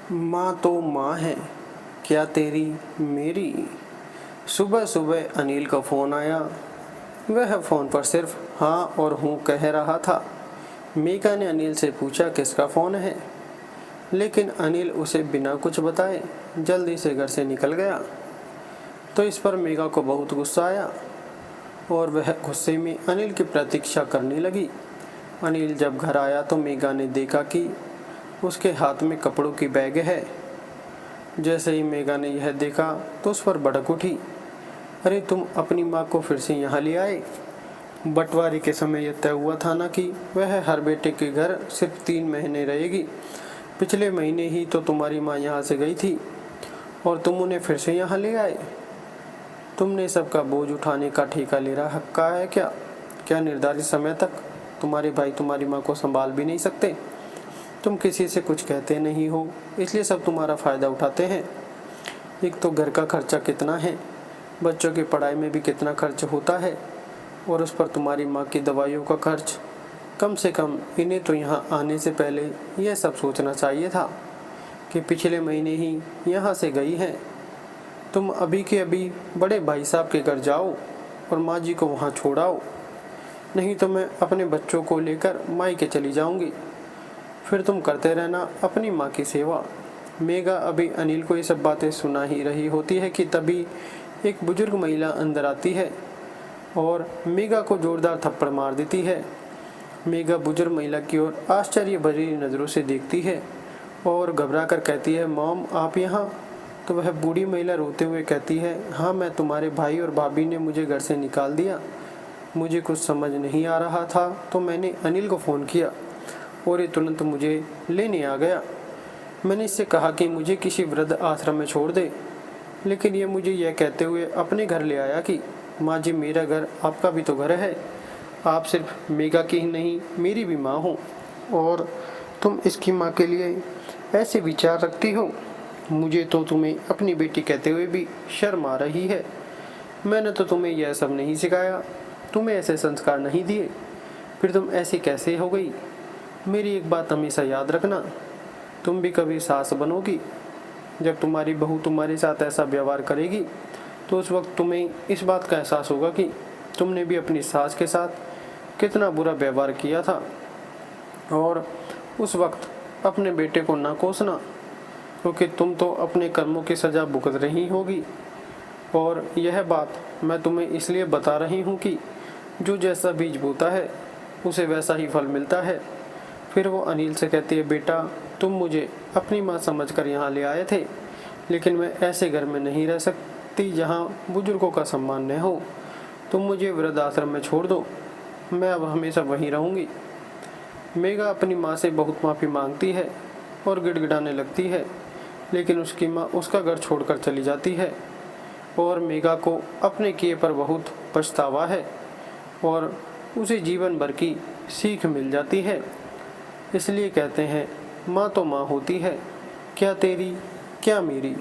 माँ तो माँ है, क्या तेरी मेरी। सुबह सुबह अनिल का फ़ोन आया। वह फ़ोन पर सिर्फ हाँ और हूँ कह रहा था। मेघा ने अनिल से पूछा किसका फ़ोन है, लेकिन अनिल उसे बिना कुछ बताए जल्दी से घर से निकल गया। तो इस पर मेघा को बहुत गुस्सा आया और वह गुस्से में अनिल की प्रतीक्षा करने लगी। अनिल जब घर आया तो मेघा ने देखा कि उसके हाथ में कपड़ों की बैग है। जैसे ही मेघा ने यह देखा तो उस पर भड़क उठी। अरे तुम अपनी माँ को फिर से यहाँ ले आए। बंटवारे के समय यह तय हुआ था ना कि वह हर बेटे के घर सिर्फ 3 महीने रहेगी। पिछले महीने ही तो तुम्हारी माँ यहाँ से गई थी और तुम उन्हें फिर से यहाँ ले आए। तुमने सबका बोझ उठाने का ठेका ले रखा है क्या? क्या निर्धारित समय तक तुम्हारे भाई तुम्हारी माँ को संभाल भी नहीं सकते? तुम किसी से कुछ कहते नहीं हो, इसलिए सब तुम्हारा फ़ायदा उठाते हैं। एक तो घर का खर्चा कितना है, बच्चों की पढ़ाई में भी कितना खर्च होता है, और उस पर तुम्हारी माँ की दवाइयों का खर्च। कम से कम इन्हें तो यहाँ आने से पहले यह सब सोचना चाहिए था कि पिछले महीने ही यहाँ से गई हैं। तुम अभी के अभी बड़े भाई साहब के घर जाओ और माँ जी को वहाँ छोड़ाओ, नहीं तो मैं अपने बच्चों को लेकर मायके चली जाऊँगी। फिर तुम करते रहना अपनी माँ की सेवा। मेघा अभी अनिल को ये सब बातें सुना ही रही होती है कि तभी एक बुजुर्ग महिला अंदर आती है और मेघा को जोरदार थप्पड़ मार देती है। मेघा बुजुर्ग महिला की ओर आश्चर्य भरी नज़रों से देखती है और घबरा कर कहती है, मॉम आप यहाँ? तो वह बूढ़ी महिला रोते हुए कहती है, हाँ मैं तुम्हारे भाई और भाभी ने मुझे घर से निकाल दिया। मुझे कुछ समझ नहीं आ रहा था तो मैंने अनिल को फ़ोन किया और ये तुरंत मुझे लेने आ गया। मैंने इससे कहा कि मुझे किसी वृद्ध आश्रम में छोड़ दे, लेकिन ये मुझे यह कहते हुए अपने घर ले आया कि माँ जी मेरा घर आपका भी तो घर है। आप सिर्फ मेघा की ही नहीं मेरी भी माँ हो और तुम इसकी माँ के लिए ऐसे विचार रखती हो। मुझे तो तुम्हें अपनी बेटी कहते हुए भी शर्म आ रही है। मैंने तो तुम्हें यह सब नहीं सिखाया, तुम्हें ऐसे संस्कार नहीं दिए, फिर तुम ऐसी कैसे हो गई? मेरी एक बात हमेशा याद रखना, तुम भी कभी सास बनोगी। जब तुम्हारी बहू तुम्हारे साथ ऐसा व्यवहार करेगी तो उस वक्त तुम्हें इस बात का एहसास होगा कि तुमने भी अपनी सास के साथ कितना बुरा व्यवहार किया था। और उस वक्त अपने बेटे को ना कोसना, क्योंकि तुम तो अपने कर्मों की सज़ा भुगत रही होगी। और यह बात मैं तुम्हें इसलिए बता रही हूँ कि जो जैसा बीज बोता है उसे वैसा ही फल मिलता है। फिर वो अनिल से कहती है, बेटा तुम मुझे अपनी माँ समझकर यहाँ ले आए थे, लेकिन मैं ऐसे घर में नहीं रह सकती जहाँ बुजुर्गों का सम्मान न हो। तुम मुझे वृद्ध आश्रम में छोड़ दो, मैं अब हमेशा वहीं रहूँगी। मेघा अपनी माँ से बहुत माफ़ी मांगती है और गिड़गिड़ाने लगती है, लेकिन उसकी माँ उसका घर छोड़कर चली जाती है और मेघा को अपने किए पर बहुत पछतावा है और उसे जीवन भर की सीख मिल जाती है। इसलिए कहते हैं माँ तो माँ होती है, क्या तेरी क्या मेरी।